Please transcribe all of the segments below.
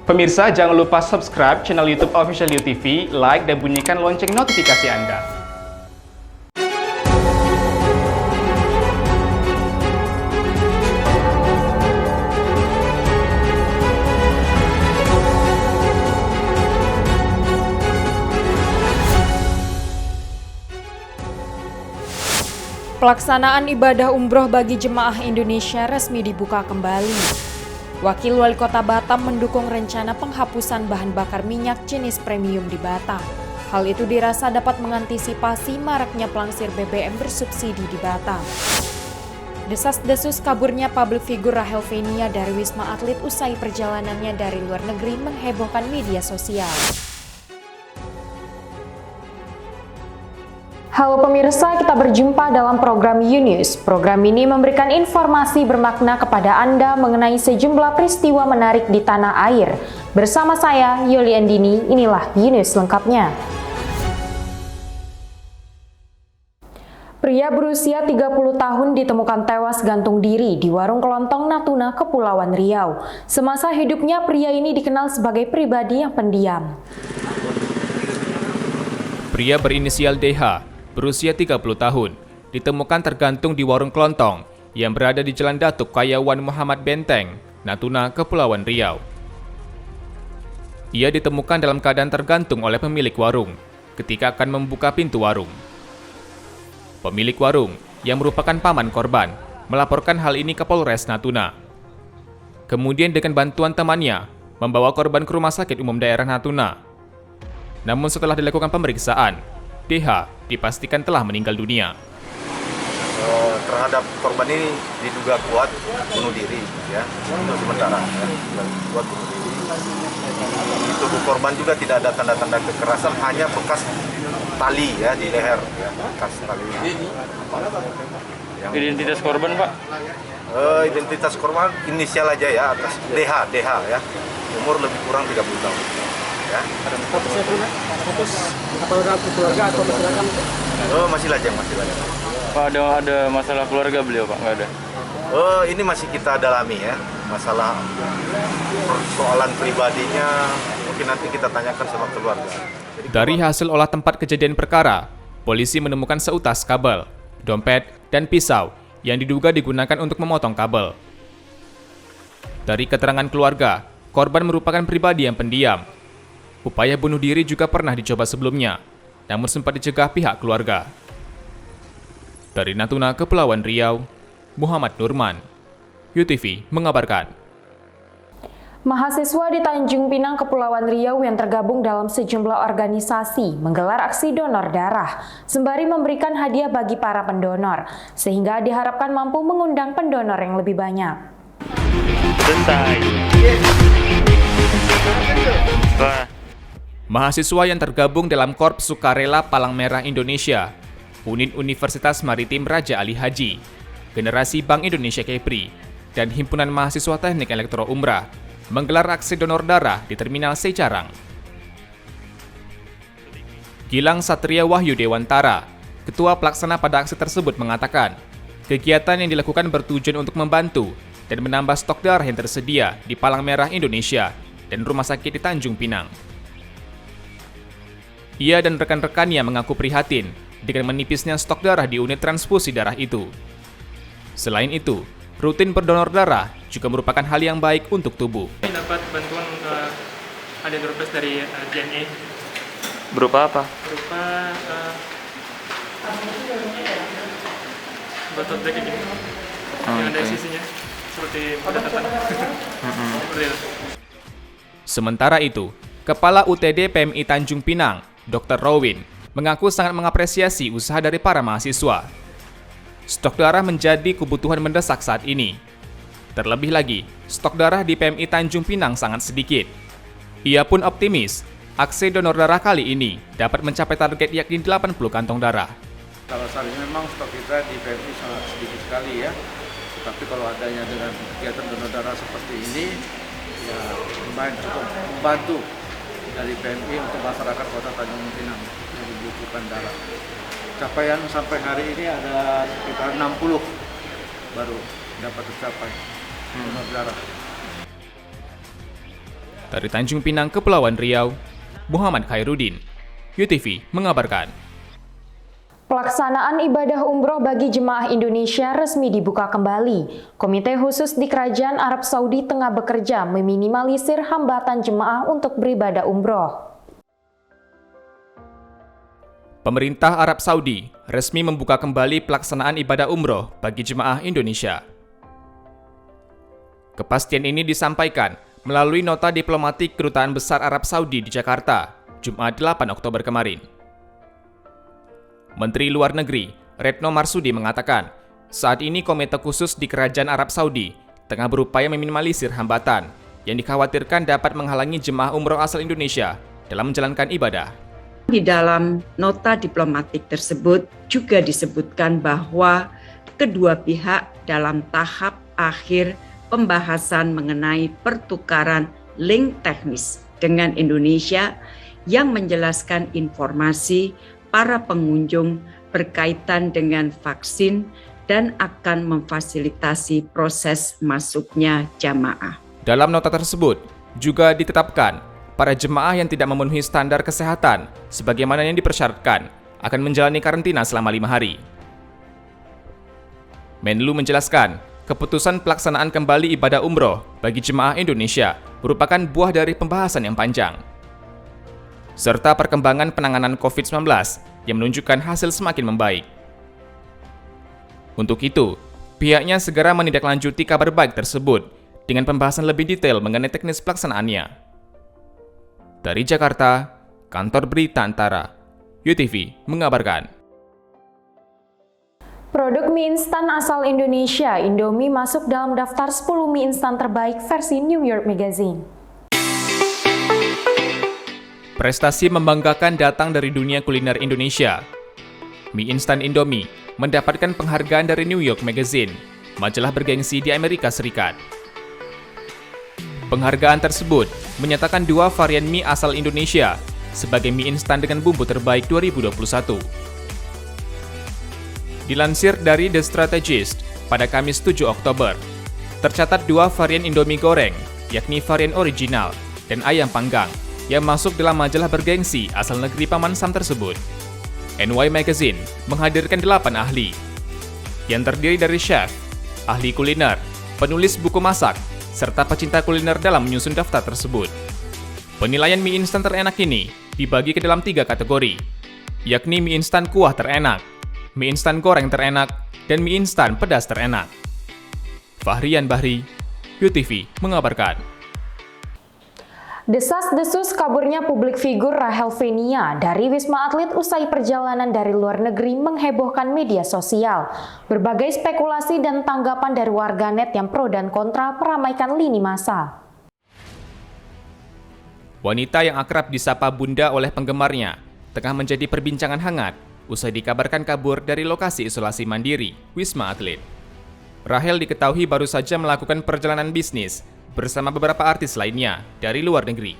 Pemirsa, jangan lupa subscribe channel YouTube Official UTV, like dan bunyikan lonceng notifikasi Anda. Pelaksanaan ibadah umroh bagi jemaah Indonesia resmi dibuka kembali. Wakil Wali Kota Batam mendukung rencana penghapusan bahan bakar minyak jenis premium di Batam. Hal itu dirasa dapat mengantisipasi maraknya pelangsir BBM bersubsidi di Batam. Desas-desus kaburnya publik figur Rachel Fenya dari Wisma Atlet usai perjalanannya dari luar negeri menghebohkan media sosial. Halo pemirsa, kita berjumpa dalam program UNews. Program ini memberikan informasi bermakna kepada Anda mengenai sejumlah peristiwa menarik di tanah air. Bersama saya, Yoli Andini, inilah UNews lengkapnya. Pria berusia 30 tahun ditemukan tewas gantung diri di warung kelontong Natuna, Kepulauan Riau. Semasa hidupnya, pria ini dikenal sebagai pribadi yang pendiam. Pria berinisial DH berusia 30 tahun, ditemukan tergantung di warung kelontong yang berada di Jalan Datuk Kayawan Muhammad Benteng, Natuna, Kepulauan Riau. Ia ditemukan dalam keadaan tergantung oleh pemilik warung ketika akan membuka pintu warung. Pemilik warung, yang merupakan paman korban, melaporkan hal ini ke Polres Natuna. Kemudian dengan bantuan temannya, membawa korban ke Rumah Sakit Umum Daerah Natuna. Namun setelah dilakukan pemeriksaan, DH dipastikan telah meninggal dunia. Terhadap korban ini diduga kuat bunuh diri, ya, untuk sementara. Kuat bunuh diri. Di tubuh korban juga tidak ada tanda-tanda kekerasan, hanya bekas tali ya di leher, ya, bekas tali. Identitas korban, Pak? Identitas korban inisial aja ya, atas DH ya, umur lebih kurang 30 tahun. Ya. Fokusnya pun, fokus apakah keluarga atau masyarakat? Masih lajang. Pak, ada masalah keluarga beliau, Pak? Nggak ada? Ini masih kita dalami ya, masalah persoalan pribadinya, mungkin nanti kita tanyakan sama keluarga. Dari hasil olah tempat kejadian perkara, polisi menemukan seutas kabel, dompet, dan pisau yang diduga digunakan untuk memotong kabel. Dari keterangan keluarga, korban merupakan pribadi yang pendiam. Upaya bunuh diri juga pernah dicoba sebelumnya, namun sempat dicegah pihak keluarga. Dari Natuna, Kepulauan Riau, Muhammad Nurman, UTV mengabarkan. Mahasiswa di Tanjung Pinang, Kepulauan Riau yang tergabung dalam sejumlah organisasi menggelar aksi donor darah, sembari memberikan hadiah bagi para pendonor, sehingga diharapkan mampu mengundang pendonor yang lebih banyak. Selesai. Mahasiswa yang tergabung dalam Korps Sukarela Palang Merah Indonesia, Unit Universitas Maritim Raja Ali Haji, Generasi Bank Indonesia Kepri, dan Himpunan Mahasiswa Teknik Elektro Umrah menggelar aksi donor darah di Terminal Secarang. Gilang Satria Wahyu Dewantara, Ketua Pelaksana pada aksi tersebut mengatakan, kegiatan yang dilakukan bertujuan untuk membantu dan menambah stok darah yang tersedia di Palang Merah Indonesia dan rumah sakit di Tanjung Pinang. Ia dan rekan-rekannya mengaku prihatin dengan menipisnya stok darah di unit transfusi darah itu. Selain itu, rutin berdonor darah juga merupakan hal yang baik untuk tubuh. Dapat bantuan ada droplet dari JNE. Berupa apa? Berupa botol black ini yang ada sisinya seperti catatan. Seperti itu. Sementara itu, Kepala UTD PMI Tanjung Pinang, Dr. Rowin, mengaku sangat mengapresiasi usaha dari para mahasiswa. Stok darah menjadi kebutuhan mendesak saat ini. Terlebih lagi, stok darah di PMI Tanjung Pinang sangat sedikit. Ia pun optimis, aksi donor darah kali ini dapat mencapai target yakni 80 kantong darah. Kalau saat ini memang stok kita di PMI sangat sedikit sekali ya. Tetapi kalau adanya dengan kegiatan donor darah seperti ini, ya lumayan cukup membantu dari PMI untuk masyarakat Kota Tanjung Pinang yang membutuhkan darah. Capaian sampai hari ini ada sekitar 60 baru dapat tercapai donor darah. Dari Tanjung Pinang, Kepulauan Riau, Muhammad Khairuddin, UTV mengabarkan. Pelaksanaan ibadah umroh bagi jemaah Indonesia resmi dibuka kembali. Komite khusus di Kerajaan Arab Saudi tengah bekerja meminimalisir hambatan jemaah untuk beribadah umroh. Pemerintah Arab Saudi resmi membuka kembali pelaksanaan ibadah umroh bagi jemaah Indonesia. Kepastian ini disampaikan melalui nota diplomatik Kedutaan Besar Arab Saudi di Jakarta, Jumat 8 Oktober kemarin. Menteri Luar Negeri Retno Marsudi mengatakan, saat ini Komite Khusus di Kerajaan Arab Saudi tengah berupaya meminimalisir hambatan yang dikhawatirkan dapat menghalangi jemaah umroh asal Indonesia dalam menjalankan ibadah. Di dalam nota diplomatik tersebut juga disebutkan bahwa kedua pihak dalam tahap akhir pembahasan mengenai pertukaran link teknis dengan Indonesia yang menjelaskan informasi para pengunjung berkaitan dengan vaksin dan akan memfasilitasi proses masuknya jamaah. Dalam nota tersebut juga ditetapkan para jemaah yang tidak memenuhi standar kesehatan sebagaimana yang dipersyaratkan akan menjalani karantina selama 5 hari. Menlu menjelaskan, keputusan pelaksanaan kembali ibadah umroh bagi jemaah Indonesia merupakan buah dari pembahasan yang panjang, serta perkembangan penanganan COVID-19 yang menunjukkan hasil semakin membaik. Untuk itu, pihaknya segera menindaklanjuti kabar baik tersebut dengan pembahasan lebih detail mengenai teknis pelaksanaannya. Dari Jakarta, Kantor Berita Antara, UTV mengabarkan. Produk mie instan asal Indonesia, Indomie, masuk dalam daftar 10 mie instan terbaik versi New York Magazine. Prestasi membanggakan datang dari dunia kuliner Indonesia. Mie instan Indomie mendapatkan penghargaan dari New York Magazine, majalah bergengsi di Amerika Serikat. Penghargaan tersebut menyatakan 2 varian mie asal Indonesia sebagai mie instan dengan bumbu terbaik 2021. Dilansir dari The Strategist pada Kamis 7 Oktober, tercatat 2 varian Indomie goreng, yakni varian original dan ayam panggang, yang masuk dalam majalah bergengsi asal negeri Paman Sam tersebut. NY Magazine menghadirkan 8 ahli, yang terdiri dari chef, ahli kuliner, penulis buku masak, serta pecinta kuliner dalam menyusun daftar tersebut. Penilaian mie instan terenak ini dibagi ke dalam 3 kategori, yakni mie instan kuah terenak, mie instan goreng terenak, dan mie instan pedas terenak. Fahrian Bahri, UTV mengabarkan. Desas-desus kaburnya publik figur Rachel Fenya dari Wisma Atlet usai perjalanan dari luar negeri menghebohkan media sosial. Berbagai spekulasi dan tanggapan dari warganet yang pro dan kontra meramaikan lini massa. Wanita yang akrab disapa Bunda oleh penggemarnya tengah menjadi perbincangan hangat usai dikabarkan kabur dari lokasi isolasi mandiri Wisma Atlet. Rachel diketahui baru saja melakukan perjalanan bisnis bersama beberapa artis lainnya dari luar negeri.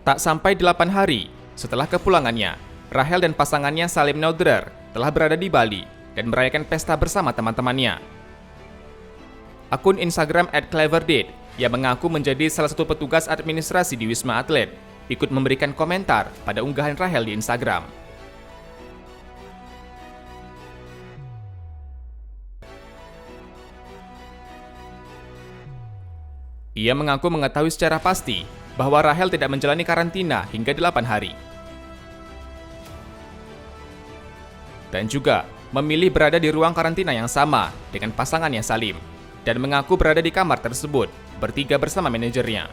Tak sampai 8 hari setelah kepulangannya, Rachel dan pasangannya Salim Naudrer telah berada di Bali dan merayakan pesta bersama teman-temannya. Akun Instagram @cleverdate yang mengaku menjadi salah satu petugas administrasi di Wisma Atlet ikut memberikan komentar pada unggahan Rachel di Instagram. Ia mengaku mengetahui secara pasti bahwa Rachel tidak menjalani karantina hingga 8 hari. Dan juga memilih berada di ruang karantina yang sama dengan pasangannya Salim, dan mengaku berada di kamar tersebut bertiga bersama manajernya.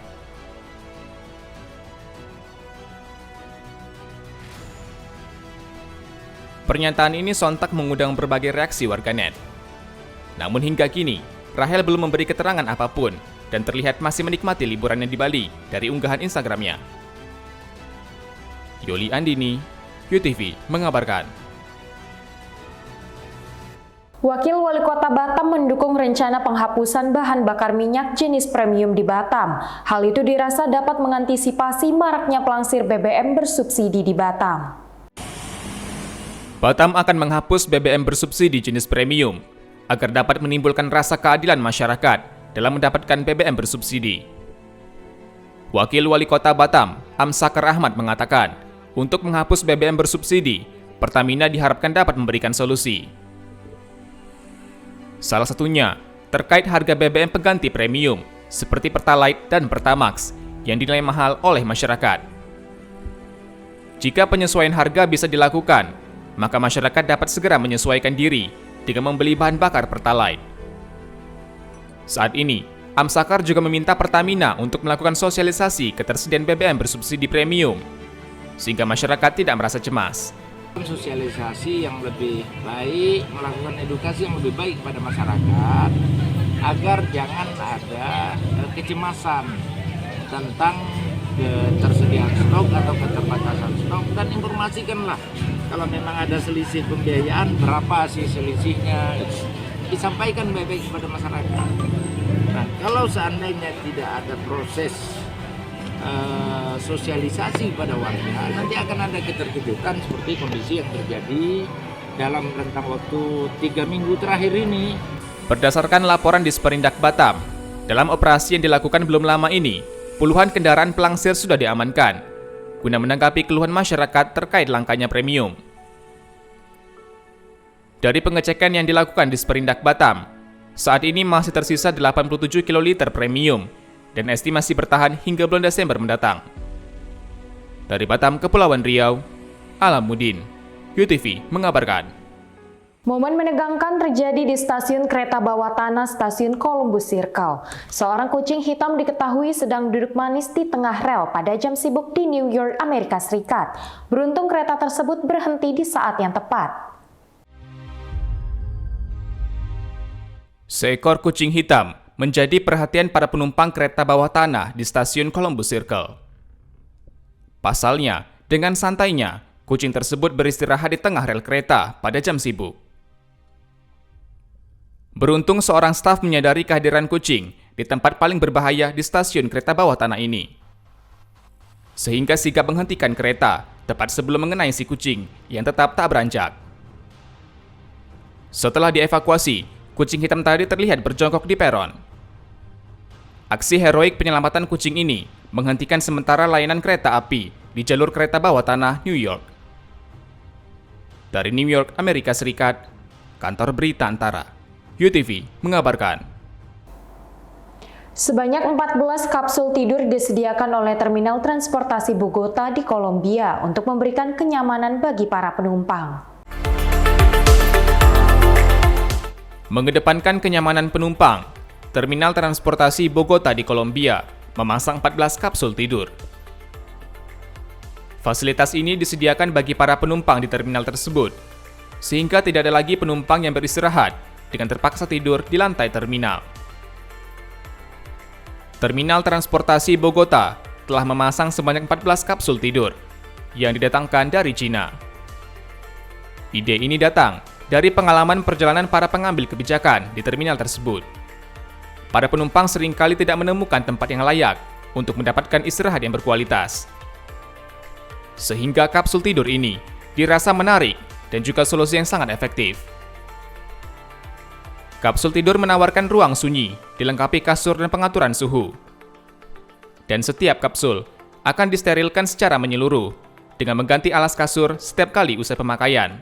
Pernyataan ini sontak mengundang berbagai reaksi warganet. Namun hingga kini, Rachel belum memberi keterangan apapun dan terlihat masih menikmati liburannya di Bali dari unggahan Instagramnya. Yoli Andini, UTV mengabarkan. Wakil Wali Kota Batam mendukung rencana penghapusan bahan bakar minyak jenis premium di Batam. Hal itu dirasa dapat mengantisipasi maraknya pelangsir BBM bersubsidi di Batam. Batam akan menghapus BBM bersubsidi jenis premium agar dapat menimbulkan rasa keadilan masyarakat dalam mendapatkan BBM bersubsidi. Wakil Wali Kota Batam, Amsakar Ahmad mengatakan, untuk menghapus BBM bersubsidi, Pertamina diharapkan dapat memberikan solusi. Salah satunya, terkait harga BBM pengganti premium, seperti Pertalite dan Pertamax, yang dinilai mahal oleh masyarakat. Jika penyesuaian harga bisa dilakukan, maka masyarakat dapat segera menyesuaikan diri dengan membeli bahan bakar Pertalite. Saat ini, Amsakar juga meminta Pertamina untuk melakukan sosialisasi ketersediaan BBM bersubsidi premium, sehingga masyarakat tidak merasa cemas. Sosialisasi yang lebih baik, melakukan edukasi yang lebih baik kepada masyarakat, agar jangan ada kecemasan tentang ketersediaan stok atau keterbatasan stok, dan informasikanlah kalau memang ada selisih pembiayaan, berapa sih selisihnya, disampaikan baik-baik kepada masyarakat. Nah, kalau seandainya tidak ada proses sosialisasi pada warga, nanti akan ada keterkejutan seperti kondisi yang terjadi dalam rentang waktu 3 minggu terakhir ini. Berdasarkan laporan di Sperindak Batam, dalam operasi yang dilakukan belum lama ini, puluhan kendaraan pelangsir sudah diamankan, guna menanggapi keluhan masyarakat terkait langkanya premium. Dari pengecekan yang dilakukan di Sperindak Batam, saat ini masih tersisa 87 kiloliter premium, dan estimasi bertahan hingga bulan Desember mendatang. Dari Batam, Kepulauan Riau, Alamuddin, UTV mengabarkan. Momen menegangkan terjadi di stasiun kereta bawah tanah stasiun Columbus Circle. Seorang kucing hitam diketahui sedang duduk manis di tengah rel pada jam sibuk di New York, Amerika Serikat. Beruntung kereta tersebut berhenti di saat yang tepat. Seekor kucing hitam menjadi perhatian para penumpang kereta bawah tanah di stasiun Columbus Circle. Pasalnya, dengan santainya, kucing tersebut beristirahat di tengah rel kereta pada jam sibuk. Beruntung seorang staf menyadari kehadiran kucing di tempat paling berbahaya di stasiun kereta bawah tanah ini, sehingga sigap menghentikan kereta tepat sebelum mengenai si kucing yang tetap tak beranjak. Setelah dievakuasi, kucing hitam tadi terlihat berjongkok di peron. Aksi heroik penyelamatan kucing ini menghentikan sementara layanan kereta api di jalur kereta bawah tanah New York. Dari New York, Amerika Serikat, Kantor Berita Antara, UTV mengabarkan. Sebanyak 14 kapsul tidur disediakan oleh Terminal Transportasi Bogota di Kolombia untuk memberikan kenyamanan bagi para penumpang. Mengedepankan kenyamanan penumpang, Terminal Transportasi Bogota di Kolombia memasang 14 kapsul tidur. Fasilitas ini disediakan bagi para penumpang di terminal tersebut, sehingga tidak ada lagi penumpang yang beristirahat dengan terpaksa tidur di lantai terminal. Terminal Transportasi Bogota telah memasang sebanyak 14 kapsul tidur yang didatangkan dari Cina. Ide ini datang dari pengalaman perjalanan para pengambil kebijakan di terminal tersebut. Para penumpang seringkali tidak menemukan tempat yang layak untuk mendapatkan istirahat yang berkualitas. Sehingga kapsul tidur ini dirasa menarik dan juga solusi yang sangat efektif. Kapsul tidur menawarkan ruang sunyi, dilengkapi kasur dan pengaturan suhu. Dan setiap kapsul akan disterilkan secara menyeluruh dengan mengganti alas kasur setiap kali usai pemakaian.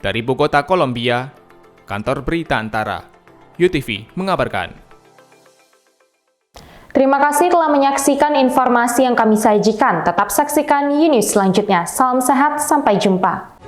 Dari Bogota, Kolombia, Kantor Berita Antara, UTV mengabarkan. Terima kasih telah menyaksikan informasi yang kami sajikan. Tetap saksikan News selanjutnya. Salam sehat, sampai jumpa.